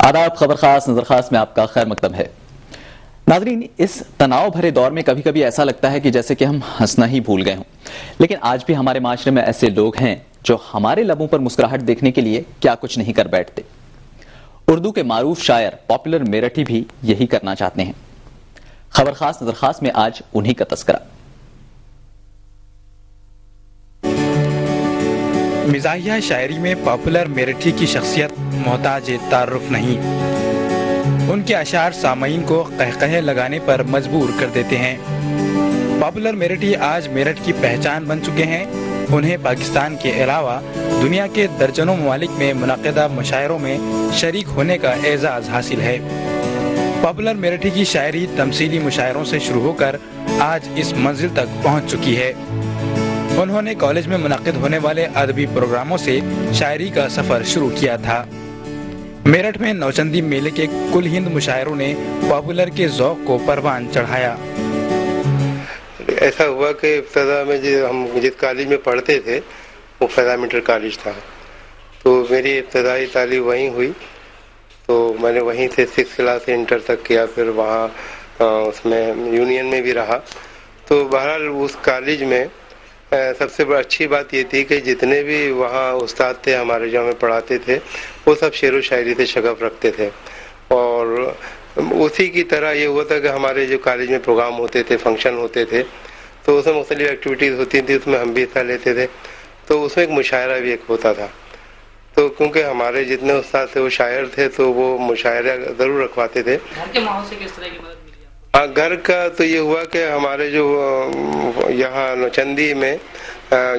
آداب، خبر خاص نظر خاص میں آپ کا خیر مقدم ہے۔ ناظرین، اس تناؤ بھرے دور میں کبھی کبھی ایسا لگتا ہے کہ جیسے کہ ہم ہنسنا ہی بھول گئے ہوں، لیکن آج بھی ہمارے معاشرے میں ایسے لوگ ہیں جو ہمارے لبوں پر مسکراہٹ دیکھنے کے لیے کیا کچھ نہیں کر بیٹھتے۔ اردو کے معروف شاعر پاپولر میرٹھی بھی یہی کرنا چاہتے ہیں۔ خبر خاص نظر خاص میں آج انہی کا تذکرہ۔ مزاحیہ شاعری میں پاپولر میرٹھی کی شخصیت محتاج تعارف نہیں۔ ان کے اشعار سامعین کو قہقہے لگانے پر مجبور کر دیتے ہیں۔ پاپولر میرٹھی آج میرٹھ کی پہچان بن چکے ہیں۔ انہیں پاکستان کے علاوہ دنیا کے درجنوں ممالک میں منعقدہ مشاعروں میں شریک ہونے کا اعزاز حاصل ہے۔ پاپولر میرٹھی کی شاعری تمثیلی مشاعروں سے شروع ہو کر آج اس منزل تک پہنچ چکی ہے۔ انہوں نے کالج میں منعقد ہونے والے ادبی پروگراموں سے شاعری کا سفر شروع کیا تھا۔ میرٹھ میں نوچندی میلے کے کل ہند مشاعروں نے پاپولر کے ذوق کو پروان چڑھایا۔ ایسا ہوا کہ ابتدا میں ہم جس کالج میں پڑھتے تھے وہ فیضا کالج تھا، تو میری ابتدائی تعلیم وہیں ہوئی، تو میں نے وہیں سے 6 کلاس سے انٹر تک کیا، پھر وہاں اس میں یونین میں بھی رہا۔ تو بہرحال اس کالج میں سب سے اچھی بات یہ تھی کہ جتنے بھی وہاں استاد تھے ہمارے جو ہمیں پڑھاتے تھے وہ سب شعر و شاعری سے شغف رکھتے تھے، اور اسی کی طرح یہ ہوا تھا کہ ہمارے جو کالج میں پروگرام ہوتے تھے، فنکشن ہوتے تھے، تو اس میں مختلف ایکٹیویٹیز ہوتی تھیں، اس میں ہم بھی حصہ لیتے تھے۔ تو اس میں ایک مشاعرہ بھی ایک ہوتا تھا، تو کیونکہ ہمارے جتنے استاد تھے وہ شاعر تھے تو وہ مشاعرہ ضرور رکھواتے تھے۔ گھر کے ماحول سے کس طرح کی مدد ملی؟ گھر کا تو یہ ہوا کہ ہمارے جو یہاں نوچندی میں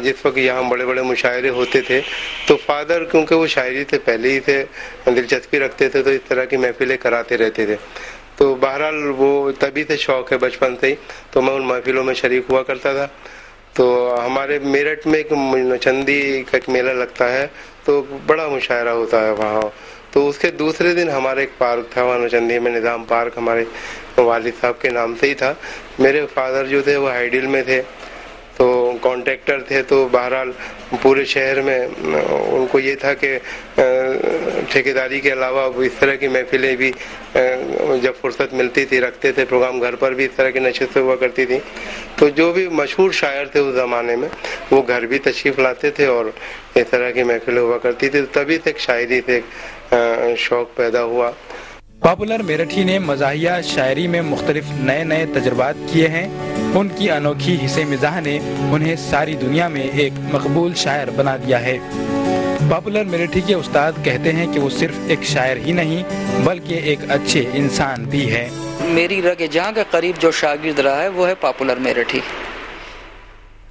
جس وقت یہاں بڑے بڑے مشاعرے ہوتے تھے تو فادر کیونکہ وہ شاعری سے پہلے ہی سے دلچسپی رکھتے تھے، تو اس طرح کی محفلیں کراتے رہتے تھے۔ تو بہرحال وہ تبھی سے شوق ہے بچپن سے ہی، تو میں ان محفلوں میں شریک ہوا کرتا تھا۔ تو ہمارے میرٹھ میں ایک نوچندی کا ایک میلہ لگتا ہے، تو بڑا مشاعرہ ہوتا ہے وہاں۔ تو اس کے دوسرے دن ہمارا ایک پارک تھا وہاں نوچندی میں، نظام پارک، ہمارے والد صاحب کے نام سے ہی تھا۔ میرے فادر جو تھے وہ آئیڈیل میں تھے، تو کانٹریکٹر تھے، تو بہرحال پورے شہر میں ان کو یہ تھا کہ ٹھیکیداری کے علاوہ وہ اس طرح کی محفلیں بھی جب فرصت ملتی تھی رکھتے تھے پروگرام، گھر پر بھی اس طرح کی نشستیں ہوا کرتی تھی۔ تو جو بھی مشہور شاعر تھے اس زمانے میں وہ گھر بھی تشریف لاتے تھے اور اس طرح کی محفلیں ہوا کرتی تھی، تبھی سے ایک شاعری سے ایک شوق پیدا ہوا۔ پاپولر میرٹھی نے مزاحیہ شاعری میں مختلف نئے نئے تجربات کیے ہیں۔ ان کی انوکھی حسن مزاح نے انہیں ساری دنیا میں ایک مقبول شاعر بنا دیا ہے۔ پاپولر میرٹھی کے استاد کہتے ہیں کہ وہ صرف ایک شاعر ہی نہیں بلکہ ایک اچھے انسان بھی ہے۔ میری رگ جہاں کے قریب جو شاگرد رہا ہے وہ ہے پاپولر میرٹھی۔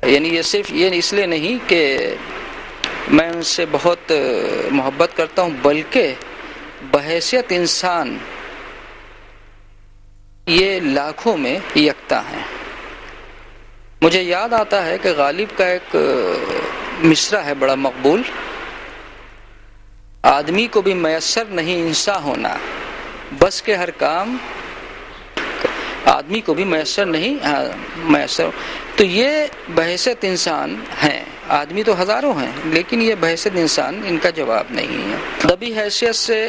یعنی یہ صرف یہ اس لیے نہیں کہ میں ان سے بہت محبت کرتا ہوں، بلکہ بحیثیت انسان یہ لاکھوں میں یکتا ہیں۔ مجھے یاد آتا ہے کہ غالب کا ایک مصرع ہے بڑا مقبول: آدمی کو بھی میسر نہیں انسان ہونا، بس کے ہر کام آدمی کو بھی میسر نہیں میسر۔ تو یہ بحیثیت انسان ہیں، آدمی تو ہزاروں ہیں لیکن یہ بحیثیت انسان ان کا جواب نہیں ہے۔ ادبی حیثیت سے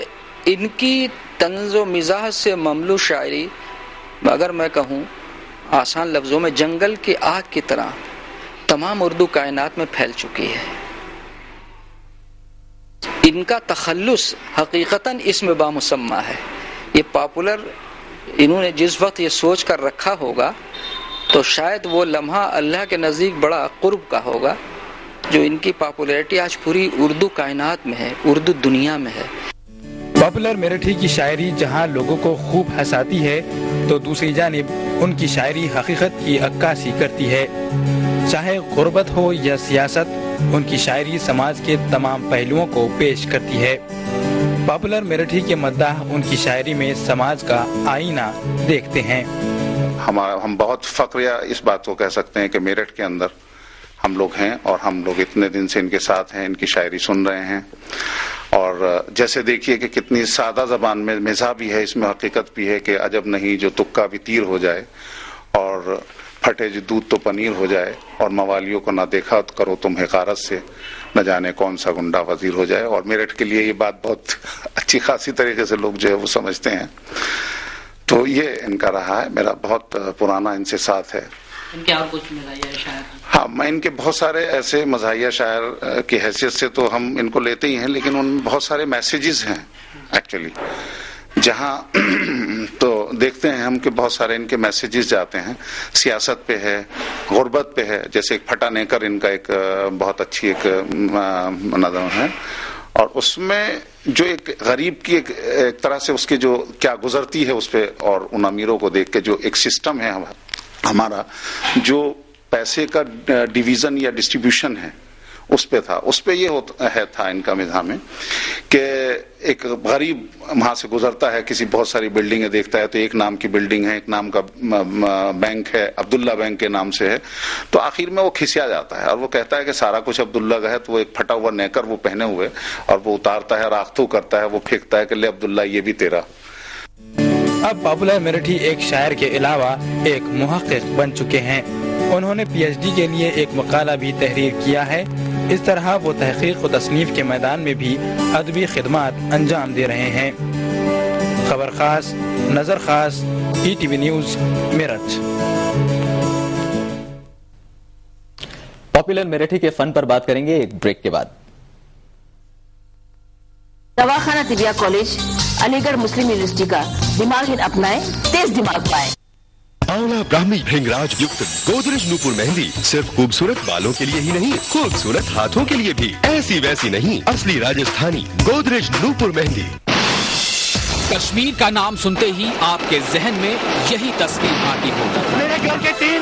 ان کی طنز و مزاح سے مملو شاعری اگر میں کہوں آسان لفظوں میں جنگل کی آگ کی طرح تمام اردو کائنات میں پھیل چکی ہے۔ ان کا تخلص حقیقتاً اسم بامسمہ ہے۔ یہ پاپولر انہوں نے جس وقت یہ سوچ کر رکھا ہوگا تو شاید وہ لمحہ اللہ کے نزدیک بڑا قرب کا ہوگا جو ان کی پاپولیرٹی آج پوری اردو کائنات میں ہے، اردو دنیا میں ہے۔ پاپولر میرٹھی کی شاعری جہاں لوگوں کو خوب ہنساتی ہے تو دوسری جانب ان کی شاعری حقیقت کی عکاسی کرتی ہے۔ چاہے غربت ہو یا سیاست، ان کی شاعری سماج کے تمام پہلوؤں کو پیش کرتی ہے۔ پاپولر میرٹھی کے مداح ان کی شاعری میں سماج کا آئینہ دیکھتے ہیں۔ ہم بہت فخریہ اس بات کو کہہ سکتے ہیں کہ میرٹھ کے اندر ہم لوگ ہیں اور ہم لوگ اتنے دن سے ان کے ساتھ ہیں، ان کی شاعری سن رہے ہیں، اور جیسے دیکھیے کہ کتنی سادہ زبان میں مزاح بھی ہے، اس میں حقیقت بھی ہے کہ عجب نہیں جو تکا بھی تیر ہو جائے، اور پھٹے جو دودھ تو پنیر ہو جائے، اور موالیوں کو نہ دیکھا کرو تم حقارت سے، نہ جانے کون سا گنڈا وزیر ہو جائے. اور میرٹھ کے لیے یہ بات بہت اچھی خاصی طریقے سے لوگ جو ہے وہ سمجھتے ہیں. تو یہ ان کا رہا ہے, میرا بہت پرانا ان سے ساتھ ہے. ان کے اور کچھ مزاحیہ شاعر؟ ہاں, میں ان کے بہت سارے ایسے مزاحیہ شاعر کی حیثیت سے تو ہم ان کو لیتے ہی ہیں, لیکن ان میں بہت سارے میسیجز ہیں ایکچولی, جہاں تو دیکھتے ہیں ہم کہ بہت سارے ان کے میسیجز جاتے ہیں. سیاست پہ ہے, غربت پہ ہے, جیسے ایک پھٹا نیکر ان کا ایک بہت اچھی ایک نظم ہے, اور اس میں جو ایک غریب کی ایک طرح سے اس کے جو کیا گزرتی ہے اس پہ, اور ان امیروں کو دیکھ کے جو ایک سسٹم ہے ہمارا, جو پیسے کا ڈویژن یا ڈسٹریبیوشن ہے اس پہ تھا. اس پہ یہ تھا ان کا مزاح میں کہ ایک غریب وہاں سے گزرتا ہے, کسی بہت ساری بلڈنگیں دیکھتا ہے, تو ایک نام کی بلڈنگ ہے, ایک نام کا بینک ہے, عبداللہ بینک کے نام سے ہے, تو آخر میں وہ کھسیا جاتا ہے اور وہ کہتا ہے کہ سارا کچھ عبداللہ کا ہے. تو وہ ایک پھٹا ہوا نیکر وہ پہنے ہوئے, اور وہ اتارتا ہے, راختو کرتا ہے, وہ پھینکتا ہے کہ لے عبداللہ یہ بھی تیرا. اب پاپولر میرٹھی ایک شاعر کے علاوہ ایک محقق بن چکے ہیں. انہوں نے پی ایچ ڈی کے لیے ایک مقالہ بھی تحریر کیا ہے. اس طرح وہ تحقیق و تصنیف کے میدان میں بھی ادبی خدمات انجام دے رہے ہیں. خبر خاص, نظر خاص, ETV news, Meerut. Popular Merathi کے فن پر بات کریں گے ایک بریک کے بعد. دواخانہ طبیہ کالج علی گڑھ مسلم یونیورسٹی کا دماغ اپنائیں, تیز دماغ پائیں. آولا براہمی بھنگراج یکت گودریج نوپور مہندی صرف خوبصورت بالوں کے لیے ہی نہیں, خوبصورت ہاتھوں کے لیے بھی. ایسی ویسی نہیں, اصلی راجستھانی گودریج نوپور مہندی. کشمیر کا نام سنتے ہی آپ کے ذہن میں یہی تصویر آتی ہوگی. میرے گھر کے 3